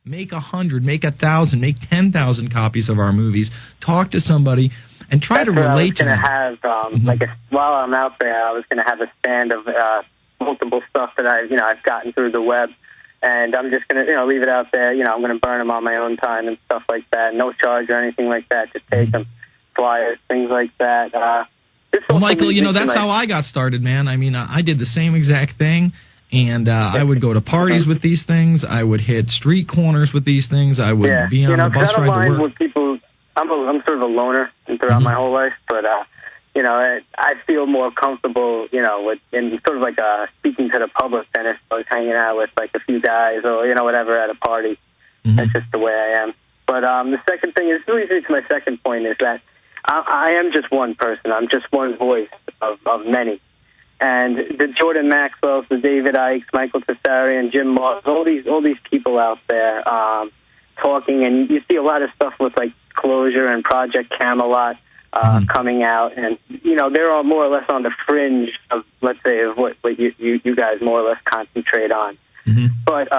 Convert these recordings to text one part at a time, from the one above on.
make 100, make 1,000, make 10,000 copies of our movies. Talk to somebody and try to relate to them. While I'm out there, I was going to have a stand of multiple stuff that I've gotten through the web, and I'm just going to leave it out there. I'm going to burn them on my own time and stuff like that. No charge or anything like that. Just take them, flyers, things like that. Well, Michael, that's how I got started, man. I mean, I did the same exact thing, and I would go to parties with these things. I would hit street corners with these things. I would be on the bus ride to work. With people, I'm sort of a loner throughout my whole life, but I feel more comfortable, in sort of like speaking to the public than if I was hanging out with like a few guys or whatever at a party. That's just the way I am. But the second thing is really to my second point is that I am just one person. I'm just one voice of many. And the Jordan Maxwells, the David Ikes, Michael Tessarian, Jim Moss, all these people out there talking, and you see a lot of stuff with like Closure and Project Camelot coming out, and they're all more or less on the fringe of, let's say, of what you guys more or less concentrate on. But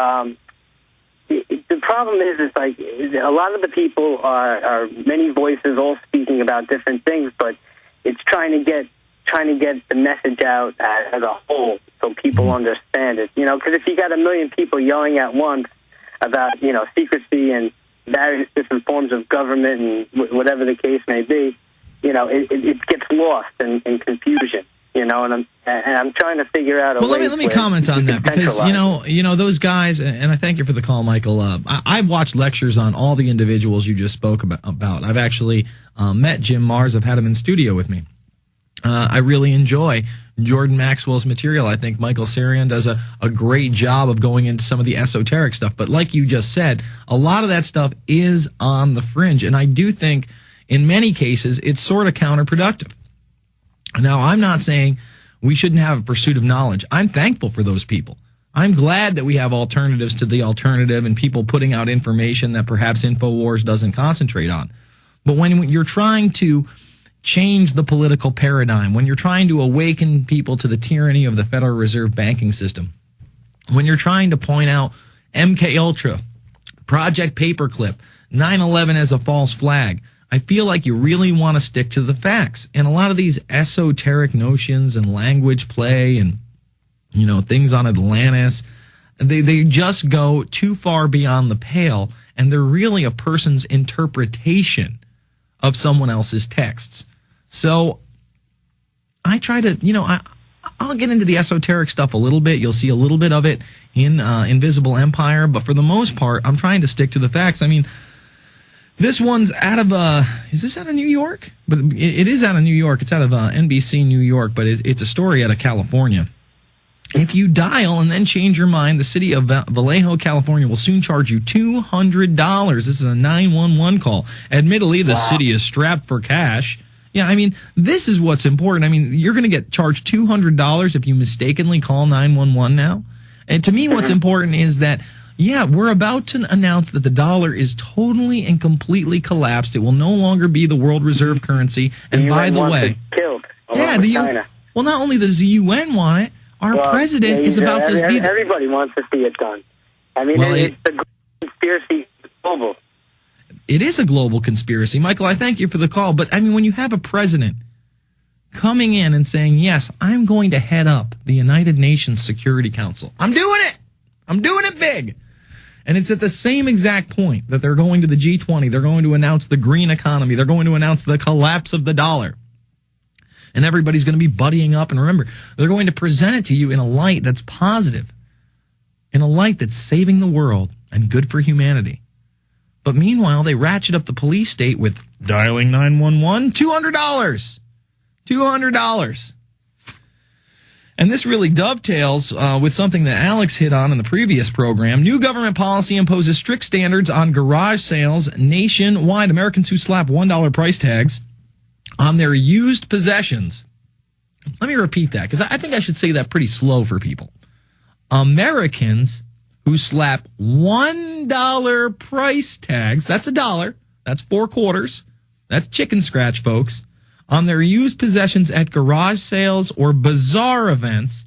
the problem is like a lot of the people are many voices all speaking about different things, but it's trying to get the message out as a whole so people understand it. Because if you got 1 million people yelling at once about secrecy and various different forms of government and whatever the case may be, it gets lost in confusion. And I'm trying to figure out. Let me comment on that, because those guys, and I thank you for the call, Michael. I've watched lectures on all the individuals you just spoke about. I've actually met Jim Mars. I've had him in studio with me. I really enjoy Jordan Maxwell's material. I think Michael Sarian does a great job of going into some of the esoteric stuff. But like you just said, a lot of that stuff is on the fringe, and I do think in many cases it's sort of counterproductive. Now, I'm not saying we shouldn't have a pursuit of knowledge. I'm thankful for those people. I'm glad that we have alternatives to the alternative and people putting out information that perhaps InfoWars doesn't concentrate on. But when you're trying to change the political paradigm, when you're trying to awaken people to the tyranny of the Federal Reserve banking system, when you're trying to point out MK Ultra, Project Paperclip, 9/11 as a false flag, I feel like you really want to stick to the facts. And a lot of these esoteric notions and language play and, things on Atlantis, they just go too far beyond the pale, and they're really a person's interpretation of someone else's texts. So I try to, I'll get into the esoteric stuff a little bit. You'll see a little bit of it in Invisible Empire, but for the most part, I'm trying to stick to the facts. I mean, this one's out of, is this out of New York? But it is out of New York. It's out of NBC New York, but it's a story out of California. If you dial and then change your mind, the city of Vallejo, California will soon charge you $200. This is a 911 call. Admittedly, the city is strapped for cash. Yeah, I mean, this is what's important. I mean, you're going to get charged $200 if you mistakenly call 911 now. And to me, what's important is that, we're about to announce that the dollar is totally and completely collapsed. It will no longer be the world reserve currency. And by the way, killed. China. Well, not only does the UN want it, our president is about to be. Everybody wants to see it done. I mean, it's the conspiracy global. It is a global conspiracy, Michael. I thank you for the call, but I mean, when you have a president coming in and saying, "Yes, I'm going to head up the United Nations Security Council. I'm doing it. I'm doing it big." And it's at the same exact point that they're going to the G20. They're going to announce the green economy. They're going to announce the collapse of the dollar. And everybody's going to be buddying up. And remember, they're going to present it to you in a light that's positive, in a light that's saving the world and good for humanity. But meanwhile, they ratchet up the police state with dialing 911, $200. $200. And this really dovetails with something that Alex hit on in the previous program. New government policy imposes strict standards on garage sales nationwide. Americans who slap $1 price tags on their used possessions. Let me repeat that, because I think I should say that pretty slow for people. Americans who slap $1 price tags, that's $1, that's 4 quarters, that's chicken scratch, folks, on their used possessions at garage sales or bazaar events,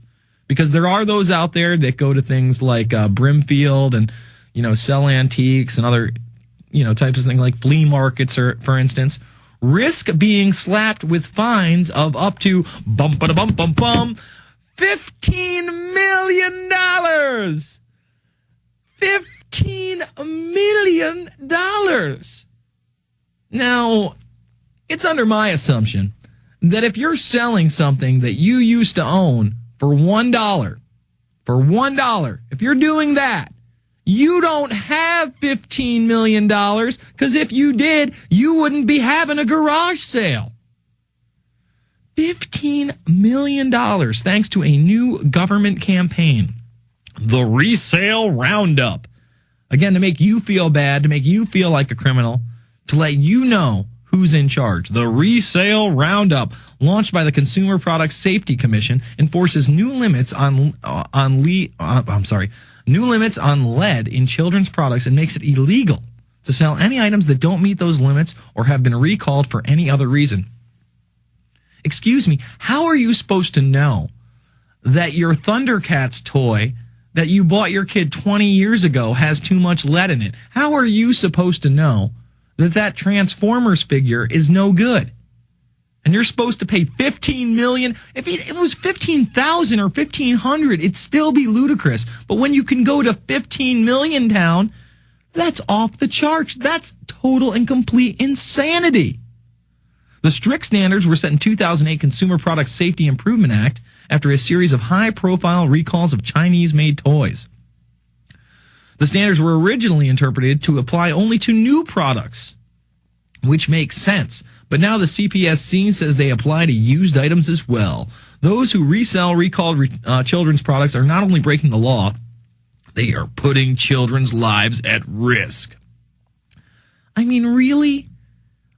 because there are those out there that go to things like Brimfield and, sell antiques and other, types of things like flea markets, or, for instance, risk being slapped with fines of up to $15 million. $15 million. Now, it's under my assumption that if you're selling something that you used to own for $1, if you're doing that, you don't have $15 million, because if you did, you wouldn't be having a garage sale. $15 million thanks to a new government campaign, the Resale Roundup. Again, to make you feel bad, to make you feel like a criminal, to let you know who's in charge. The Resale Roundup, launched by the Consumer Product Safety Commission, enforces new limits on lead in children's products and makes it illegal to sell any items that don't meet those limits or have been recalled for any other reason. Excuse me, how are you supposed to know that your Thundercats toy that you bought your kid 20 years ago has too much lead in it? How are you supposed to know that Transformers figure is no good? And you're supposed to pay $15 million. If it was $15,000 or $1,500, it'd still be ludicrous. But when you can go to $15 million town, that's off the charts. That's total and complete insanity. The strict standards were set in 2008 Consumer Product Safety Improvement Act after a series of high-profile recalls of Chinese-made toys. The standards were originally interpreted to apply only to new products, which makes sense. But now the CPSC says they apply to used items as well. Those who resell recalled children's products are not only breaking the law, they are putting children's lives at risk. I mean, really?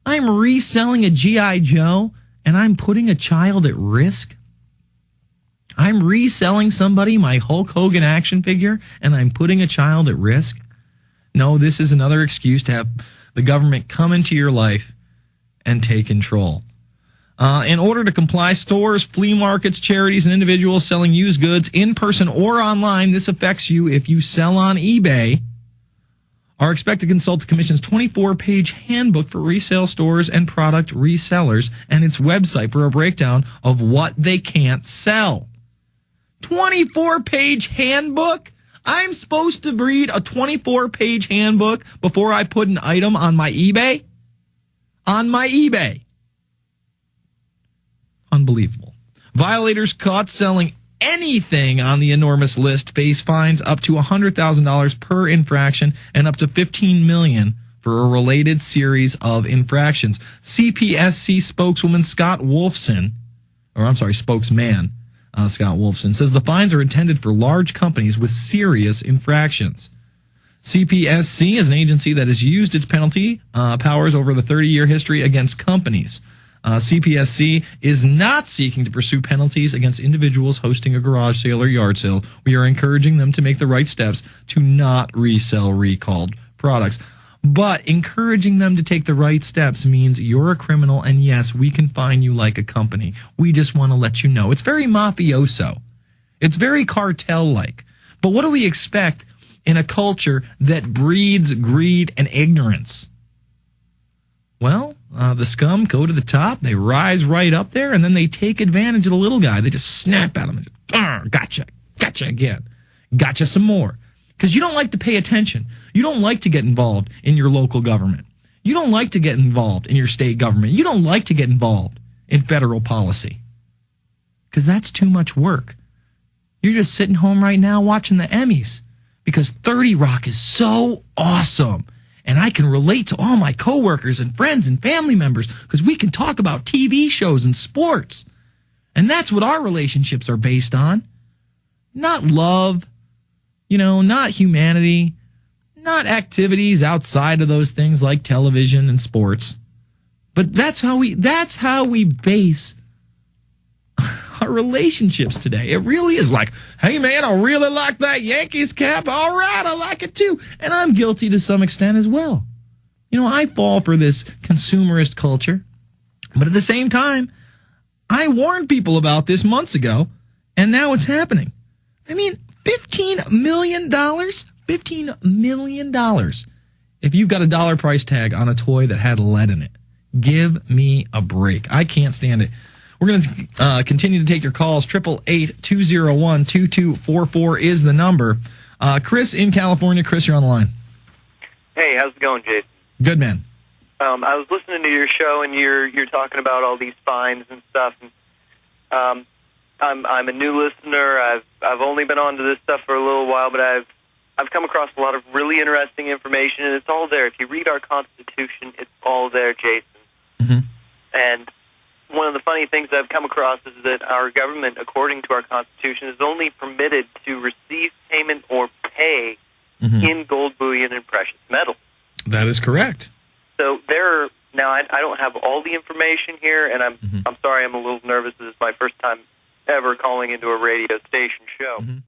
I'm reselling a G.I. Joe and I'm putting a child at risk? I'm reselling somebody my Hulk Hogan action figure and I'm putting a child at risk? No, this is another excuse to have the government come into your life and take control. In order to comply, stores, flea markets, charities, and individuals selling used goods in person or online, this affects you if you sell on eBay, are expected to consult the Commission's 24-page handbook for resale stores and product resellers and its website for a breakdown of what they can't sell. 24-page handbook? I'm supposed to read a 24-page handbook before I put an item on my eBay? On my eBay. Unbelievable. Violators caught selling anything on the enormous list face fines up to $100,000 per infraction and up to $15 million for a related series of infractions. CPSC spokesman Scott Wolfson says the fines are intended for large companies with serious infractions. CPSC is an agency that has used its penalty powers over the 30-year history against companies. CPSC is not seeking to pursue penalties against individuals hosting a garage sale or yard sale. We are encouraging them to make the right steps to not resell recalled products. But encouraging them to take the right steps means you're a criminal, and yes, we can fine you like a company. We just want to let you know. It's very mafioso. It's very cartel-like. But what do we expect in a culture that breeds greed and ignorance? Well, the scum go to the top, they rise right up there, and then they take advantage of the little guy. They just snap at him and just, gotcha again, gotcha some more. Because you don't like to pay attention. You don't like to get involved in your local government. You don't like to get involved in your state government. You don't like to get involved in federal policy. Because that's too much work. You're just sitting home right now watching the Emmys because 30 Rock is so awesome. And I can relate to all my coworkers and friends and family members because we can talk about TV shows and sports. And that's what our relationships are based on. Not love, not humanity, not activities outside of those things like television and sports. But that's how we base our relationships today. It really is like, hey man, I really like that Yankees cap. All right, I like it too. And I'm guilty to some extent as well. I fall for this consumerist culture. But at the same time, I warned people about this months ago, and now it's happening. I mean, $15 million? $15 $15 million if you've got a dollar price tag on a toy that had lead in it. Give me a break. I can't stand it. We're going to continue to take your calls. 888-201-2244 is the number. Chris in California. Chris, you're on the line. Hey, how's it going, Jason? Good, man. I was listening to your show, and you're talking about all these fines and stuff. And, I'm a new listener. I've only been onto this stuff for a little while, but I've come across a lot of really interesting information, and it's all there. If you read our Constitution, it's all there, Jason. Mm-hmm. And one of the funny things I've come across is that our government, according to our Constitution, is only permitted to receive payment or pay in gold bullion and precious metals. That is correct. So now I don't have all the information here, and I'm sorry, I'm a little nervous. This is my first time ever calling into a radio station show.